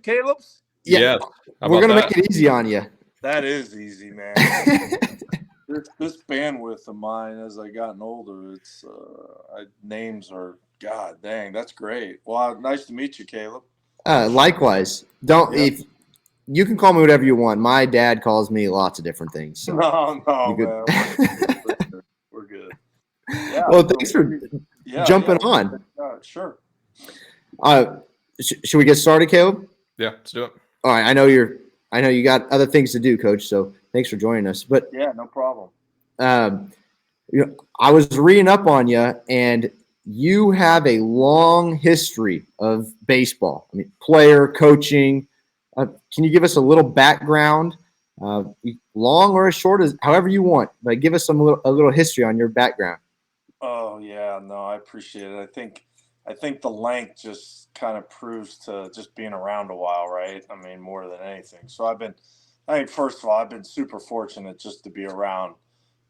Caleb's? Yeah. Yes. We're going to make it easy on you. That is easy, man. this bandwidth of mine as I gotten older, it's names are, God dang, that's great. Well, nice to meet you, Caleb. Likewise. If you can call me whatever you want. My dad calls me lots of different things. So no, man. We're good. Yeah. Well, thanks for jumping on. Sure. Should we get started, Caleb? Yeah, let's do it. All right. I know you got other things to do, Coach. So thanks for joining us. But yeah, no problem. I was reading up on you, and you have a long history of baseball. I mean, player, coaching. Can you give us a little background, long or as short as however you want? But give us a little history on your background. Oh yeah, no, I appreciate it. I think the length just kind of proves to just being around a while, right? I mean, more than anything. So first of all, I've been super fortunate just to be around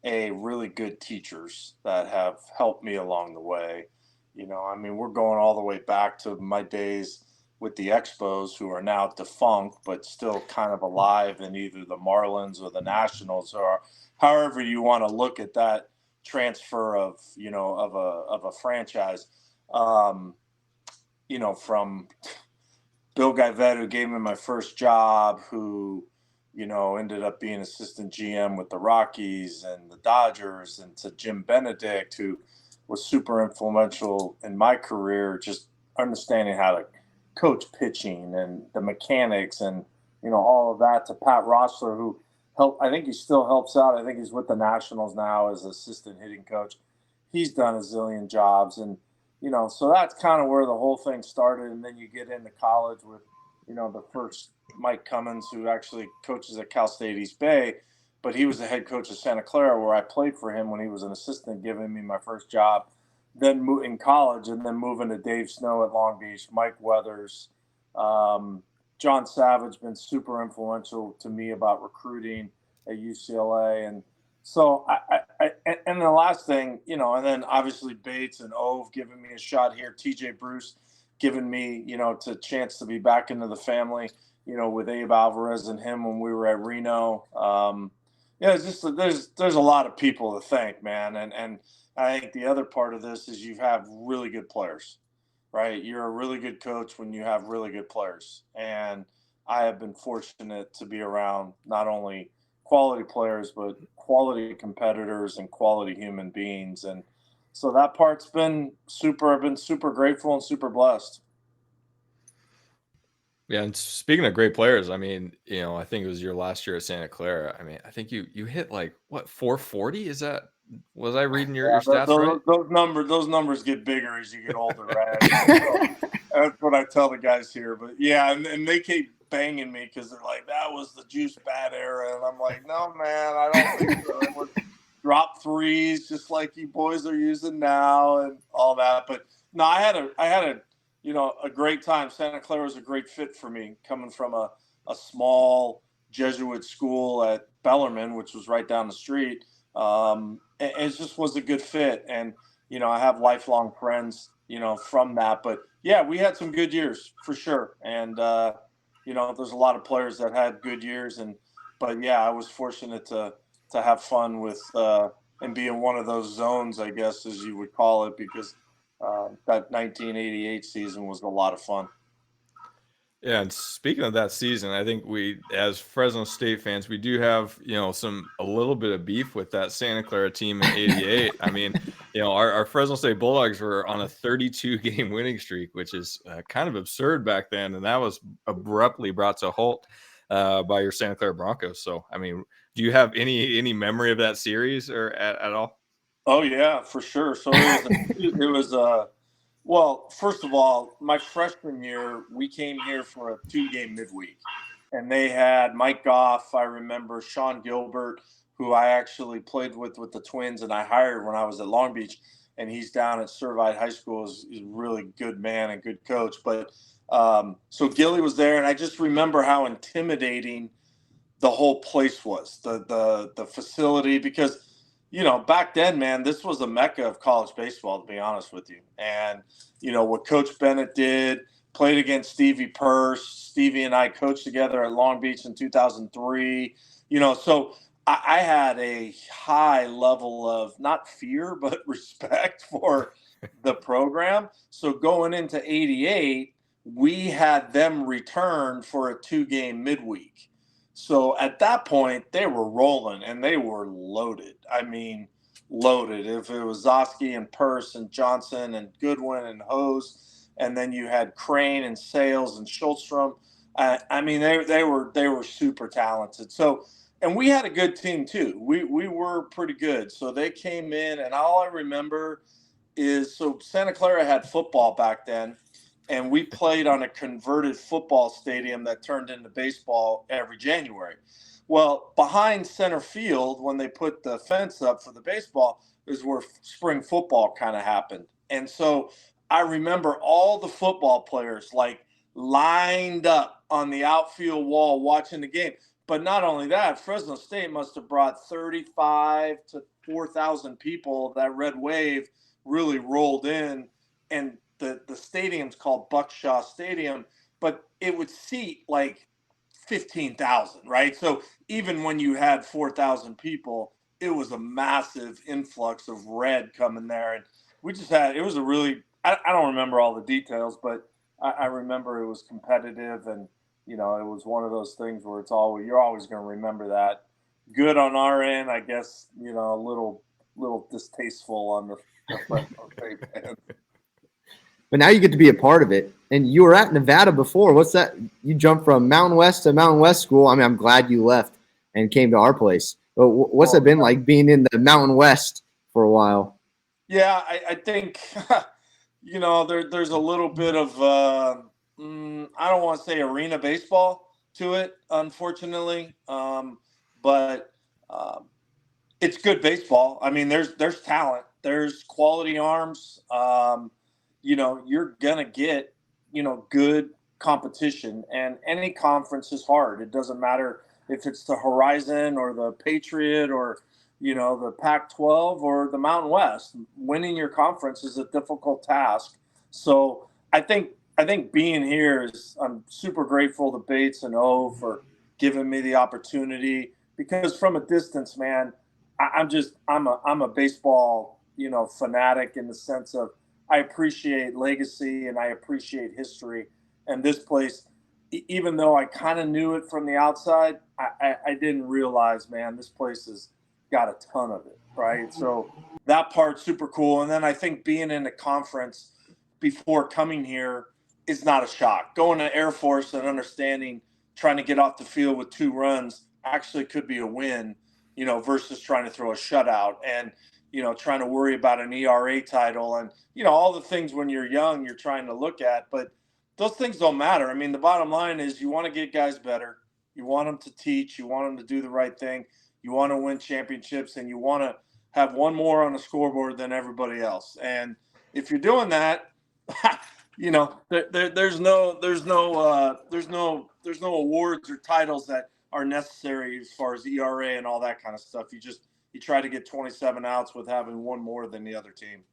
really good teachers that have helped me along the way. I mean, we're going all the way back to my days with the Expos, who are now defunct, but still kind of alive in either the Marlins or the Nationals, or however you want to look at that transfer of a franchise. From Bill Guyvet, who gave me my first job, who ended up being assistant GM with the Rockies and the Dodgers, and to Jim Benedict, who was super influential in my career, just understanding how to coach pitching and the mechanics and, all of that, to Pat Rossler, who helped. I think he still helps out. I think he's with the Nationals now as assistant hitting coach. He's done a zillion jobs. And, so that's kind of where the whole thing started. And then you get into college with, the first Mike Cummins, who actually coaches at Cal State East Bay, but he was the head coach of Santa Clara, where I played for him when he was an assistant, giving me my first job. Then in college, and then moving to Dave Snow at Long Beach, Mike Weathers, John Savage, been super influential to me about recruiting at UCLA. And so and the last thing, and then obviously Bates and Ove giving me a shot here, TJ Bruce giving me, to chance to be back into the family, with Abe Alvarez and him when we were at Reno. It's just, there's a lot of people to thank, man. And I think the other part of this is you have really good players, right? You're a really good coach when you have really good players. And I have been fortunate to be around not only quality players, but quality competitors and quality human beings. And so that part's been super. I've been super grateful and super blessed. Yeah, and speaking of great players, I mean, I think it was your last year at Santa Clara. I mean, I think you hit 440? Was I reading your stats right? Those numbers get bigger as you get older, right? That's what I tell the guys here. But yeah, and they keep banging me because they're like, that was the juice bat era, and I'm like, no, man, I don't think so. It was drop threes just like you boys are using now and all that. But no, I had a great time. Santa Clara was a great fit for me, coming from a small Jesuit school at Bellarmine, which was right down the street. It just was a good fit. And, I have lifelong friends, from that. But, yeah, we had some good years for sure. And, there's a lot of players that had good years. But, yeah, I was fortunate to have fun with and be in one of those zones, I guess, as you would call it, because that 1988 season was a lot of fun. Yeah, and speaking of that season, I think we, as Fresno State fans, we do have, a little bit of beef with that Santa Clara team in '88. I mean, our Fresno State Bulldogs were on a 32-game winning streak, which is kind of absurd back then, and that was abruptly brought to a halt by your Santa Clara Broncos. So, I mean, do you have any memory of that series or at all? Oh yeah, for sure. So it was well, first of all, my freshman year, we came here for a 2-game midweek, and they had Mike Goff. I remember Sean Gilbert, who I actually played with the Twins, and I hired when I was at Long Beach, and he's down at Servite High School. He's a really good man and good coach. But so Gilly was there, and I just remember how intimidating the whole place was, the facility, because back then, man, this was a mecca of college baseball, to be honest with you. And what Coach Bennett did, played against Stevie Purse. Stevie and I coached together at Long Beach in 2003. So I had a high level of not fear, but respect for the program. So going into 88, we had them return for a 2-game midweek. So at that point, they were rolling and they were loaded. I mean, loaded. If it was Zosky and Purse and Johnson and Goodwin and Hose, and then you had Crane and Sales and Schultstrom. I mean, they were super talented. So, and we had a good team too. We were pretty good. So they came in, and all I remember is, so Santa Clara had football back then, and we played on a converted football stadium that turned into baseball every January. Well, behind center field, when they put the fence up for the baseball, is where spring football kind of happened. And so I remember all the football players like lined up on the outfield wall watching the game. But not only that, Fresno State must have brought 35 to 4,000 people. That red wave really rolled in, and the stadium's called Buckshaw Stadium, but it would seat like 15,000, right? So even when you had 4,000 people, it was a massive influx of red coming there. And we just had, it was a really, I don't remember all the details, but I remember it was competitive, and, it was one of those things where you're always going to remember that. Good on our end, I guess, a little distasteful on the Fresno State fans. But now you get to be a part of it. And you were at Nevada before. What's that? You jumped from Mountain West to Mountain West school. I mean, I'm glad you left and came to our place. But what's it been like being in the Mountain West for a while? Yeah, I think, there's a little bit of, I don't want to say arena baseball to it, unfortunately. But it's good baseball. I mean, there's talent. There's quality arms. You're going to get, good competition, and any conference is hard. It doesn't matter if it's the Horizon or the Patriot or, the Pac-12 or the Mountain West. Winning your conference is a difficult task. So I think being here I'm super grateful to Bates and O for giving me the opportunity, because from a distance, man, I'm a baseball, fanatic, in the sense of I appreciate legacy and I appreciate history. And this place, even though I kind of knew it from the outside, I didn't realize, man, this place has got a ton of it, right? So that part's super cool. And then I think being in the conference before coming here is not a shock. Going to Air Force and understanding trying to get off the field with 2 runs actually could be a win, versus trying to throw a shutout and, trying to worry about an ERA title and, all the things when you're young you're trying to look at. But those things don't matter. I mean, the bottom line is you want to get guys better. You want them to teach. You want them to do the right thing. You want to win championships, and you want to have one more on the scoreboard than everybody else. And if you're doing that, there's no awards or titles that are necessary as far as ERA and all that kind of stuff. You try to get 27 outs with having one more than the other team.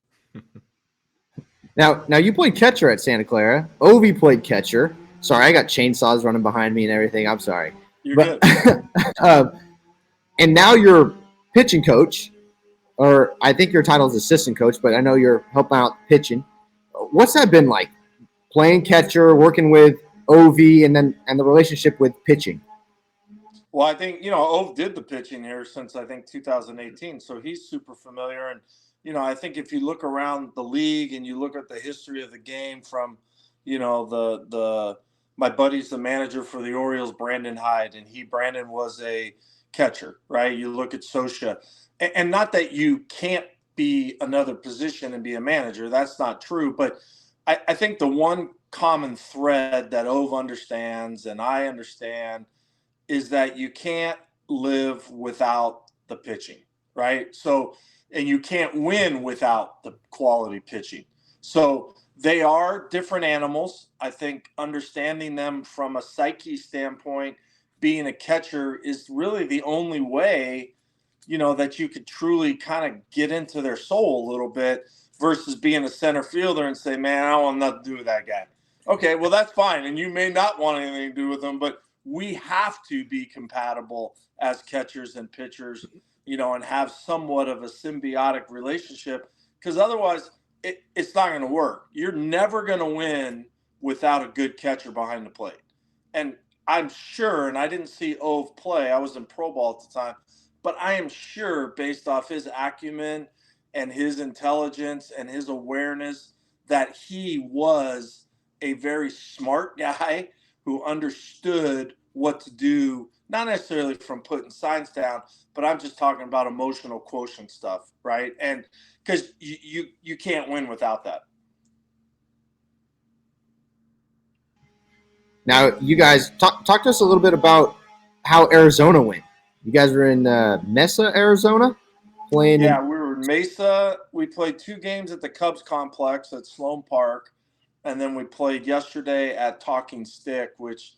Now you played catcher at Santa Clara. Ovi played catcher. Sorry, I got chainsaws running behind me and everything. I'm sorry. You're good. And now you're pitching coach, or I think your title is assistant coach, but I know you're helping out pitching. What's that been like, playing catcher, working with Ovi, and the relationship with pitching? Well, I think, Ove did the pitching here since, I think, 2018. So he's super familiar. And, I think if you look around the league and you look at the history of the game from, my buddy's the manager for the Orioles, Brandon Hyde, and Brandon was a catcher, right? You look at Sosha, and not that you can't be another position and be a manager. That's not true. But I think the one common thread that Ove understands and I understand is that you can't live without the pitching, right? So, and you can't win without the quality pitching. So they are different animals. I think understanding them from a psyche standpoint, being a catcher is really the only way, that you could truly kind of get into their soul a little bit, versus being a center fielder and say, man, I want nothing to do with that guy. Okay, well, that's fine. And you may not want anything to do with them, but we have to be compatible as catchers and pitchers, and have somewhat of a symbiotic relationship, because otherwise it's not going to work. You're never going to win without a good catcher behind the plate. And I'm sure, and I didn't see Ove play, I was in pro ball at the time, but I am sure based off his acumen and his intelligence and his awareness that he was a very smart guy who understood what to do, not necessarily from putting signs down, but I'm just talking about emotional quotient stuff, right? And because you can't win without that. Now, you guys talk to us a little bit about how Arizona went. You guys were in Mesa, Arizona, playing. Yeah, we were in Mesa. We played 2 games at the Cubs complex at Sloan Park, and then we played yesterday at Talking Stick, which,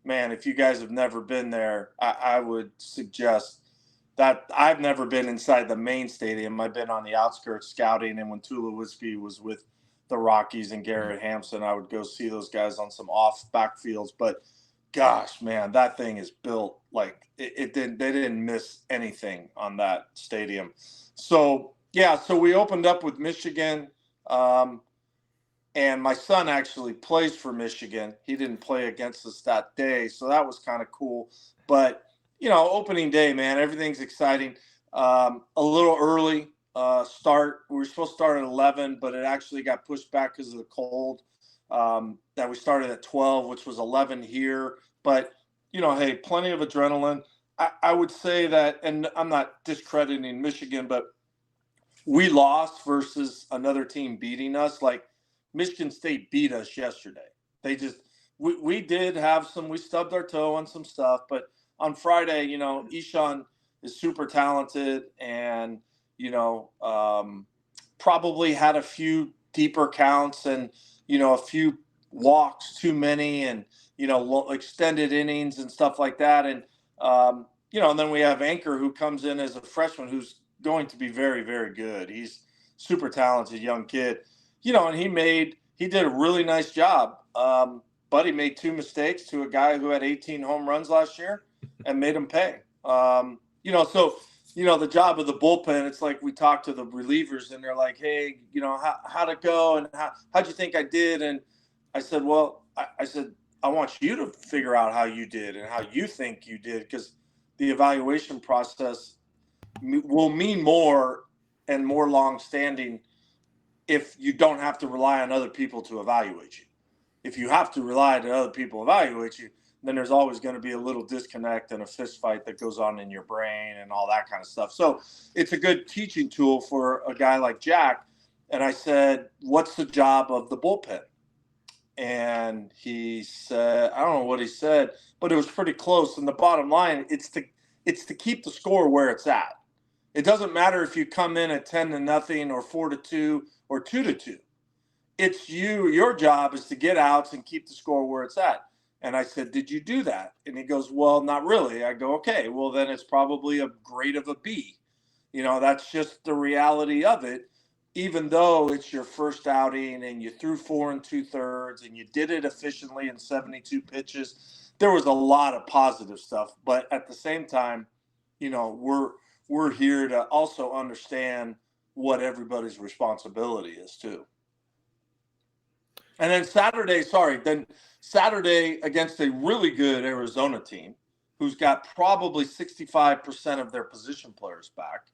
man, if you guys have never been there, I would suggest that. I've never been inside the main stadium. I've been on the outskirts scouting, and when Tulowitzki was with the Rockies and Garrett Hampson, I would go see those guys on some off backfields. But gosh, man, that thing is built like it didn't. They didn't miss anything on that stadium. So yeah, so we opened up with Michigan. And my son actually plays for Michigan. He didn't play against us that day, so that was kind of cool. But opening day, man, everything's exciting. A little early start. We were supposed to start at 11, but it actually got pushed back because of the cold. That we started at 12, which was 11 here. But hey, plenty of adrenaline. I would say that, and I'm not discrediting Michigan, but we lost versus another team beating us. Like, Michigan State beat us yesterday. They just we did have we stubbed our toe on some stuff, but on Friday, Ishan is super talented and probably had a few deeper counts and a few walks too many and extended innings and stuff like that. And and then we have Anchor, who comes in as a freshman, who's going to be very, very good. He's super talented young kid. And he did a really nice job. But he made 2 mistakes to a guy who had 18 home runs last year and made him pay. So the job of the bullpen, it's like we talk to the relievers and they're like, hey, how'd it go? And how'd you think I did? And I said, well, I said, I want you to figure out how you did and how you think you did, because the evaluation process will mean more and more long-standing if you don't have to rely on other people to evaluate you. If you have to rely on other people to evaluate you, then there's always going to be a little disconnect and a fist fight that goes on in your brain and all that kind of stuff. So it's a good teaching tool for a guy like Jack. And I said, what's the job of the bullpen? And he said, I don't know what he said, but it was pretty close. And the bottom line, it's to keep the score where it's at. It doesn't matter if you come in at 10-0 or 4-2 or 2-2. It's your job is to get outs and keep the score where it's at. And I said, did you do that? And he goes, well, not really. I go, okay, well, then it's probably a grade of a B. That's just the reality of it. Even though it's your first outing and you threw 4 2/3 and you did it efficiently in 72 pitches, there was a lot of positive stuff. But at the same time, we're here to also understand what everybody's responsibility is too. And then Saturday against a really good Arizona team who's got probably 65% of their position players back,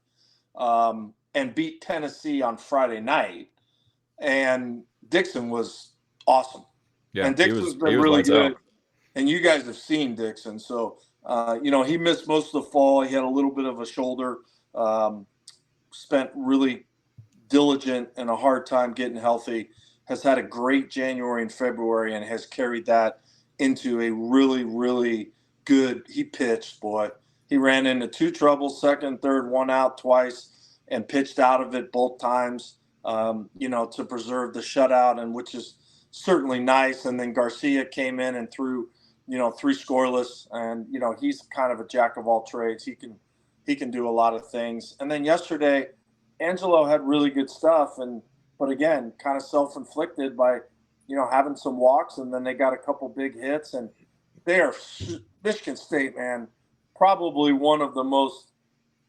and beat Tennessee on Friday night. And Dixon was awesome. Yeah, and Dixon's been really good. Out. And you guys have seen Dixon. So, he missed most of the fall. He had a little bit of a shoulder, spent really diligent and a hard time getting healthy, has had a great January and February, and has carried that into a really, really good. He pitched, boy. He ran into 2 troubles, second, third, 1 out twice, and pitched out of it both times, to preserve the shutout, and which is certainly nice. And then Garcia came in and threw, 3 scoreless, and he's kind of a jack of all trades. He can do a lot of things. And then yesterday, Angelo had really good stuff, but again, kind of self-inflicted by, having some walks, and then they got a couple big hits, and they are Michigan State, man, probably one of the most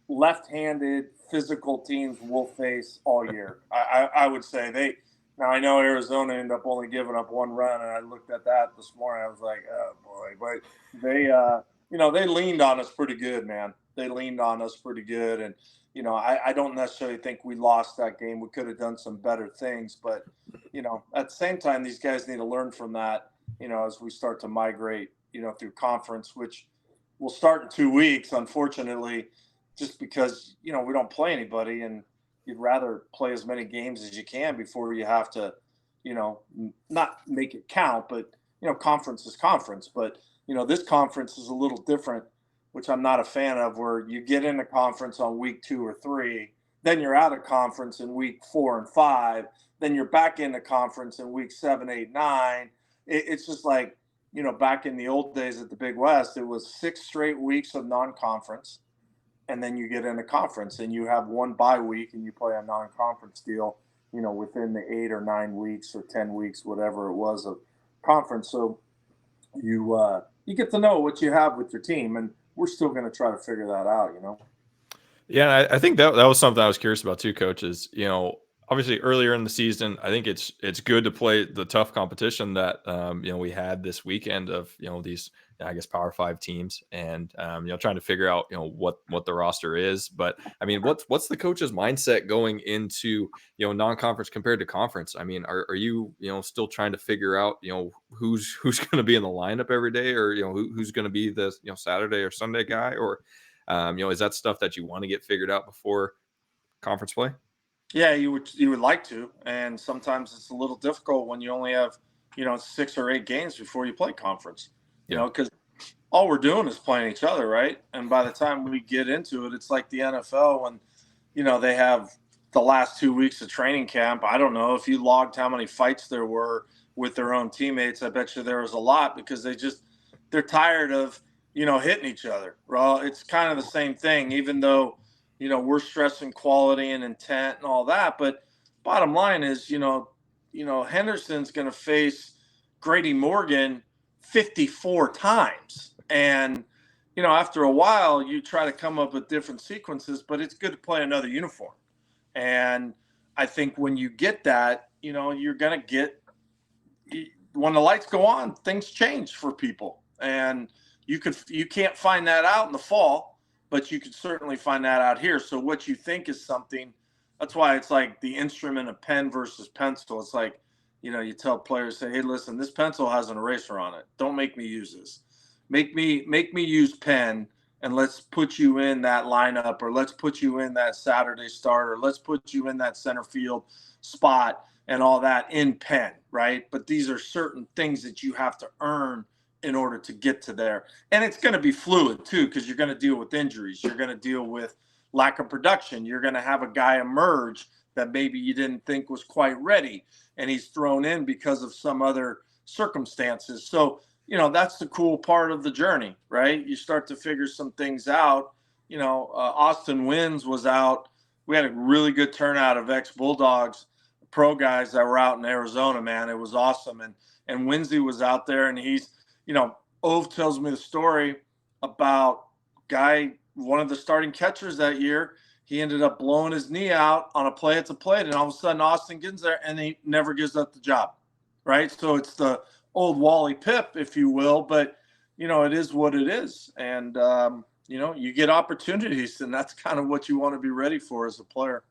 left-handed physical teams we'll face all year. I would say now I know Arizona ended up only giving up 1 run, and I looked at that this morning. I was like, oh boy, but they leaned on us pretty good, man. They leaned on us pretty good, and I don't necessarily think we lost that game. We could have done some better things, but at the same time, these guys need to learn from that. As we start to migrate, through conference, which will start in 2 weeks, unfortunately, just because we don't play anybody, and you'd rather play as many games as you can before you have to, not make it count, but conference is conference. But this conference is a little different, which I'm not a fan of, where you get into conference on week 2 or 3, then you're out of conference in week 4 and 5, then you're back into conference in week 7, 8, 9. It's just like, back in the old days at the Big West, it was 6 straight weeks of non-conference, and then you get into conference, and you have 1 bye week, and you play a non-conference deal, within the 8 or 9 weeks or 10 weeks, whatever it was, of conference. So you get to know what you have with your team, and we're still going to try to figure that out. Yeah, I think that was something I was curious about too, Coach. Is obviously earlier in the season, I think it's good to play the tough competition that we had this weekend of these, I guess, Power 5 teams, and trying to figure out what the roster is. But I mean, what's the coach's mindset going into non-conference compared to conference? I mean, are you still trying to figure out who's going to be in the lineup every day, or who's going to be the Saturday or Sunday guy, or is that stuff that you want to get figured out before conference play? Yeah, you would like to, and sometimes it's a little difficult when you only have 6 or 8 games before you play conference. Because all we're doing is playing each other, right? And by the time we get into it, it's like the NFL when they have the last 2 weeks of training camp. I don't know if you logged how many fights there were with their own teammates. I bet you there was a lot, because they're tired of hitting each other. Well, it's kind of the same thing, even though we're stressing quality and intent and all that. But bottom line is, Henderson's going to face Grady Morgan 54 times. And, after a while, you try to come up with different sequences, but it's good to play another uniform. And I think when you get that, you're going to get, when the lights go on, things change for people. And you can't find that out in the fall, but you could certainly find that out here. So what you think is something, that's why it's like the instrument of pen versus pencil. It's like, you tell players, say, hey, listen, this pencil has an eraser on it. Don't make me use this. Make me use pen, and let's put you in that lineup, or let's put you in that Saturday start, or let's put you in that center field spot and all that in pen, right? But these are certain things that you have to earn in order to get to there. And it's going to be fluid too, because you're going to deal with injuries. You're going to deal with lack of production. You're going to have a guy emerge that maybe you didn't think was quite ready, and he's thrown in because of some other circumstances. So, that's the cool part of the journey, right? You start to figure some things out. Austin Wins was out. We had a really good turnout of ex-Bulldogs, pro guys that were out in Arizona, man. It was awesome. And Winsey was out there, and he's, Ove tells me the story about one of the starting catchers that year. He ended up blowing his knee out on a play at the plate, and all of a sudden Austin gets there, and he never gives up the job, right? So it's the old Wally Pip, if you will, but, it is what it is. And, you get opportunities, and that's kind of what you want to be ready for as a player.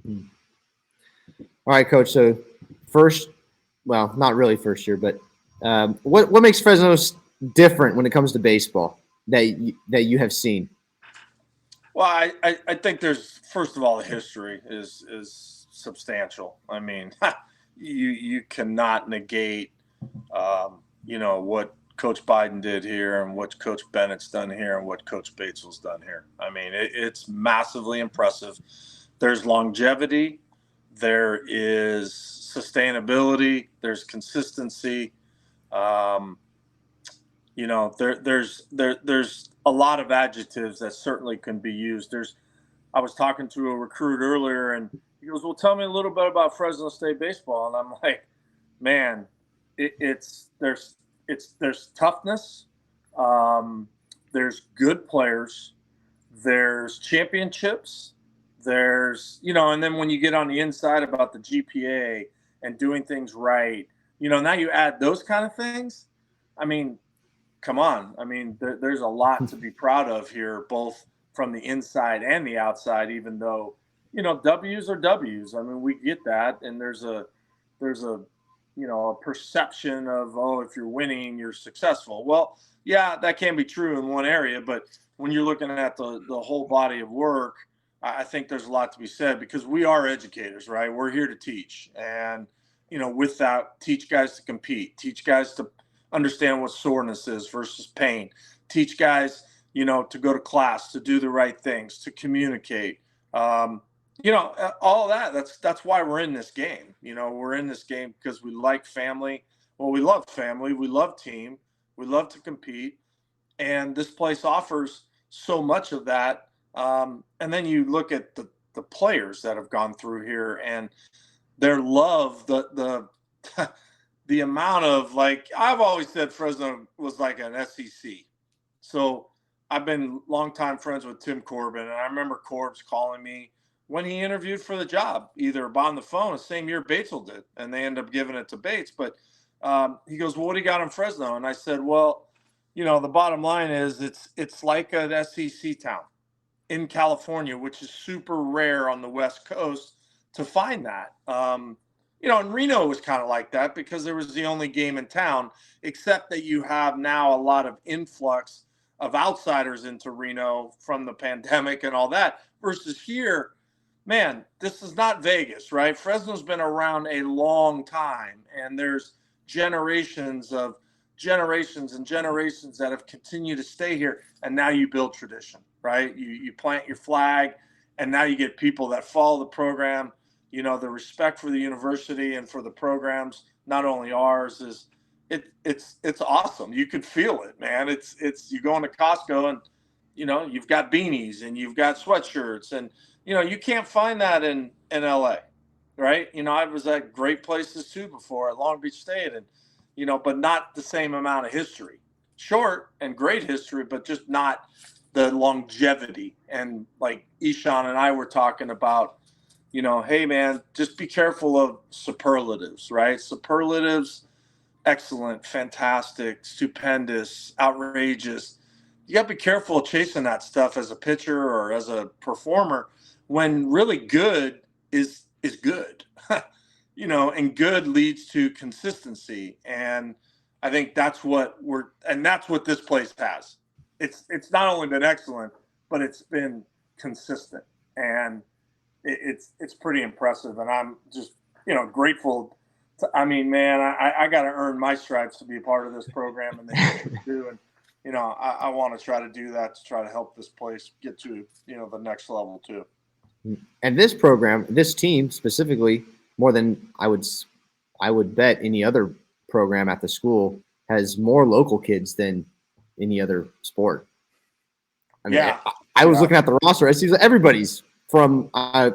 All right, Coach. So not really first year, but what makes Fresno different when it comes to baseball that you have seen? Well, I think there's, first of all, the history is substantial. I mean, you cannot negate, what Coach Biden did here, and what Coach Bennett's done here, and what Coach Bateswell's done here. I mean, it's massively impressive. There's longevity. There is sustainability. There's consistency. There's a lot of adjectives that certainly can be used. I was talking to a recruit earlier, and He goes, well, tell me a little bit about Fresno State baseball. And I'm like, man, there's toughness. There's good players. There's championships. There's, and then when you get on the inside about the GPA and doing things right, now you add those kind of things. I mean, come on. I mean, there's a lot to be proud of here, both from the inside and the outside, even though, W's are W's. I mean, we get that. And there's a perception of, if you're winning, you're successful. Well, yeah, that can be true in one area, but when you're looking at the whole body of work, I think there's a lot to be said, because we are educators, right? We're here to teach. And, with that, teach guys to compete, teach guys to understand what soreness is versus pain, teach guys, to go to class, to do the right things, to communicate, all of that. That's why we're in this game. We're in this game because we like family. Well, we love family. We love team. We love to compete. And this place offers so much of that. And then you look at the players that have gone through here and their love, the amount of, like, I've always said Fresno was like an SEC. So I've been longtime friends with Tim Corbin, and I remember Corbs calling me when he interviewed for the job, either on the phone, the same year Batesville did, and they ended up giving it to Bates. But he goes, well, what do you got in Fresno? And I said, well, the bottom line is it's like an SEC town in California, which is super rare on the West Coast to find that. And Reno was kind of like that because there was the only game in town, except that you have now a lot of influx of outsiders into Reno from the pandemic and all that, versus here, man, this is not Vegas, right? Fresno's been around a long time, and there's generations and generations that have continued to stay here. And now you build tradition, right? You plant your flag, and now you get people that follow the program. The respect for the university and for the programs, not only ours, is it's awesome. You could feel it, man. It's you go into Costco and you've got beanies and you've got sweatshirts, and you can't find that in LA, right? I was at great places too before, at Long Beach State, and but not the same amount of history. Short and great history, but just not the longevity. And like Ishan and I were talking about, hey man, just be careful of superlatives, right? Superlatives, excellent, fantastic, stupendous, outrageous. You got to be careful of chasing that stuff as a pitcher or as a performer, when really good is good. And good leads to consistency. And I think that's what this place has. It's not only been excellent, but it's been consistent. And it's pretty impressive. And I'm just, grateful. I mean, man, I got to earn my stripes to be a part of this program, and they do. And, I want to try to do that, to try to help this place get to, the next level too. And this program, this team specifically, more than I would bet any other program at the school, has more local kids than any other sport. I mean, yeah. I was looking at the roster. I see everybody's from an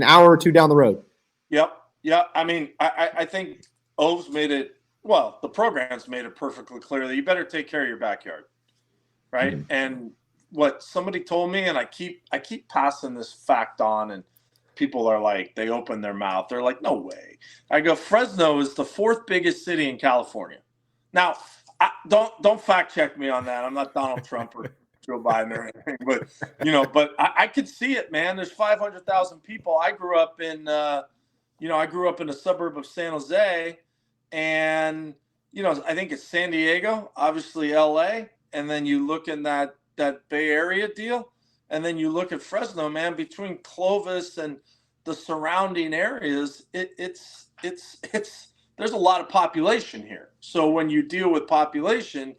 hour or two down the road. Yep. Yeah. I mean, I think Oves made it, well, the program's made it perfectly clear that you better take care of your backyard. Right. Mm-hmm. And what somebody told me, and I keep passing this fact on, and people are like, they open their mouth. They're like, no way. I go, Fresno is the 4th biggest city in California. Now, don't fact check me on that. I'm not Donald Trump or Joe Biden or anything, but I could see it, man. There's 500,000 people. I grew up in a suburb of San Jose, and I think it's San Diego, obviously LA, and then you look in that Bay Area deal, and then you look at Fresno, man. Between Clovis and the surrounding areas, it's there's a lot of population here. So when you deal with population,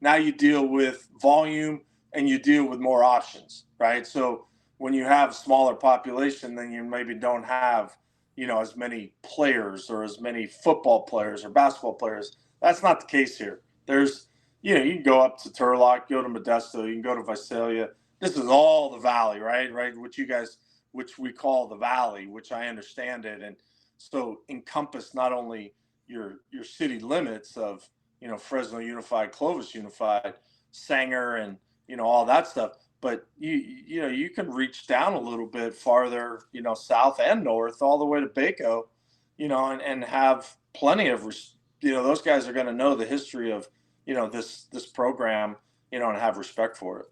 now you deal with volume and you deal with more options, right? So when you have smaller population, then you maybe don't have, as many players or as many football players or basketball players. That's not the case here. There's, you can go up to Turlock, go to Modesto, you can go to Visalia. This is all the valley, right? Right, which you guys which we call the Valley, which I understand it. And so encompass not only your city limits of, Fresno Unified, Clovis Unified, Sanger, and, all that stuff. But you can reach down a little bit farther, south and north, all the way to Baco, and have plenty of, those guys are going to know the history of, this program, and have respect for it.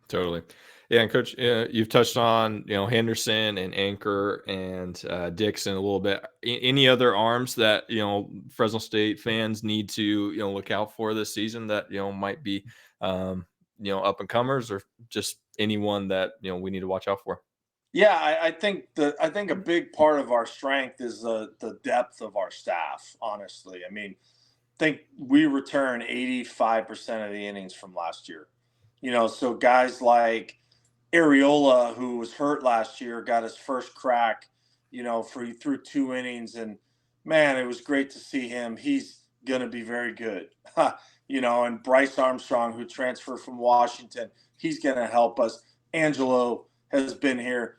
Totally. Yeah, and Coach, you've touched on, Henderson and Anchor and Dixon a little bit. Any other arms that, Fresno State fans need to, look out for this season that, might be, up and comers, or just anyone that, we need to watch out for? Yeah, I think a big part of our strength is the depth of our staff, honestly. I mean, think we return 85% of the innings from last year. So guys like Areola, who was hurt last year, got his first crack, he threw 2 innings, and man, it was great to see him. He's going to be very good. And Bryce Armstrong, who transferred from Washington, he's going to help us. Angelo has been here.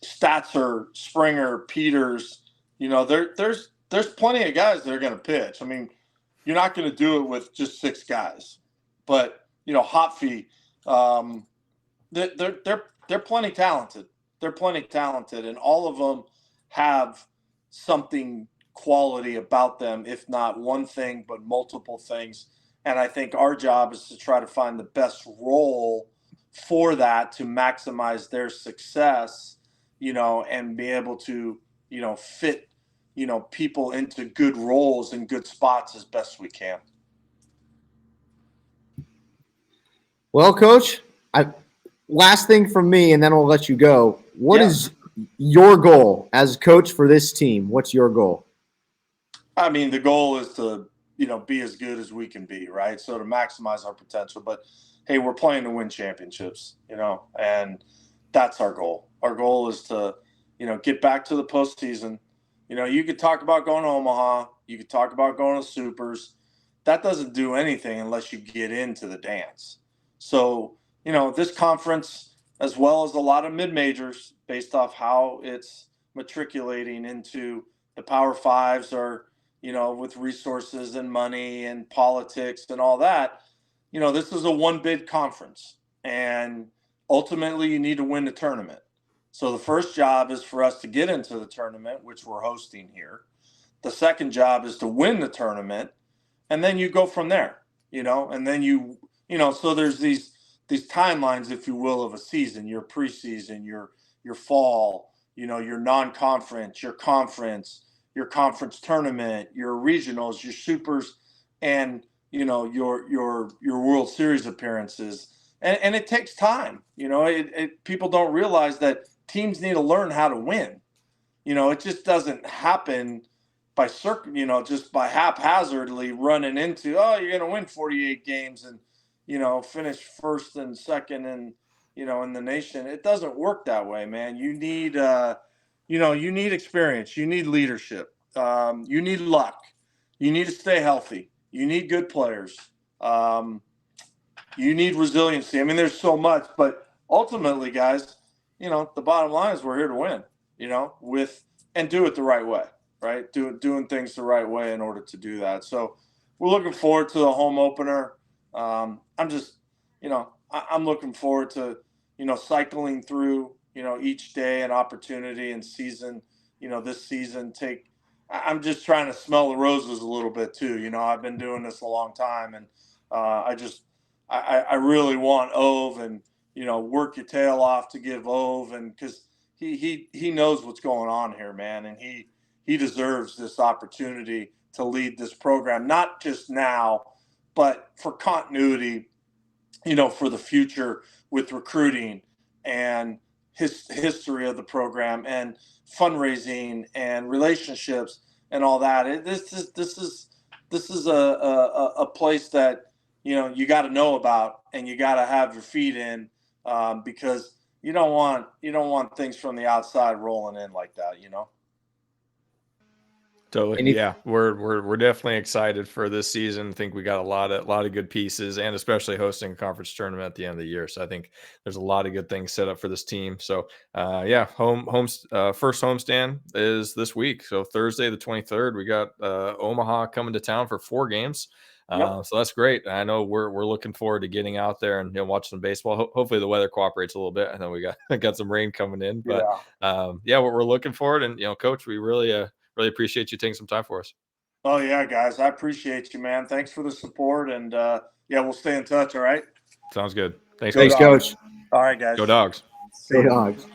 Statzer, Springer, Peters, there's plenty of guys that are going to pitch. I mean, you're not going to do it with just 6 guys, but Hotfee, they're plenty talented. They're plenty talented, and all of them have something quality about them, if not one thing, but multiple things. And I think our job is to try to find the best role for that to maximize their success, and be able to, fit, people into good roles and good spots as best we can. Well, Coach, last thing from me, and then I'll let you go. What is your goal as coach for this team? What's your goal? I mean, the goal is to, be as good as we can be, right? So to maximize our potential. But, hey, we're playing to win championships, and that's our goal. Our goal is to, get back to the postseason. You could talk about going to Omaha. You could talk about going to Supers. That doesn't do anything unless you get into the dance. So, this conference, as well as a lot of mid-majors, based off how it's matriculating into the Power Fives, or, with resources and money and politics and all that, this is a one-bid conference. And ultimately, you need to win the tournament. So the first job is for us to get into the tournament, which we're hosting here. The second job is to win the tournament, and then you go from there, and then so there's these timelines, if you will, of a season: your preseason, your fall, your non-conference, your conference tournament, your regionals, your supers, and your World Series appearances. And it takes time. People don't realize that teams need to learn how to win. It just doesn't happen by just by haphazardly running into, you're going to win 48 games and, finish first and second and, in the nation. It doesn't work that way, man. You need, you need experience. You need leadership. You need luck. You need to stay healthy. You need good players. You need resiliency. I mean, there's so much, but ultimately, guys, the bottom line is we're here to win, and do it the right way, right? Doing things the right way in order to do that. So we're looking forward to the home opener. I'm looking forward to, cycling through, each day an opportunity and season, this season I'm just trying to smell the roses a little bit too. I've been doing this a long time, and I really want Ove, and, work your tail off to give Ove, and because he knows what's going on here, man. And he deserves this opportunity to lead this program, not just now, but for continuity, for the future with recruiting and history of the program and fundraising and relationships and all that. This is a place that, you got to know about, and you got to have your feet in, because you don't want things from the outside rolling in like that, Totally. Yeah. We're definitely excited for this season. I think we got a lot of good pieces, and especially hosting a conference tournament at the end of the year. So I think there's a lot of good things set up for this team. So yeah, first homestand is this week. So Thursday, the 23rd, we got Omaha coming to town for 4 games. So that's great. I know we're looking forward to getting out there and watch some baseball. Hopefully the weather cooperates a little bit. I know we got some rain coming in, but yeah, we're looking forward. And Coach, we really appreciate you taking some time for us. Oh yeah, guys, I appreciate you, man. Thanks for the support, and yeah, we'll stay in touch. All right. Sounds good. Thanks, Thanks, Dogs. Coach. All right, guys. Go Dogs. Go Dogs.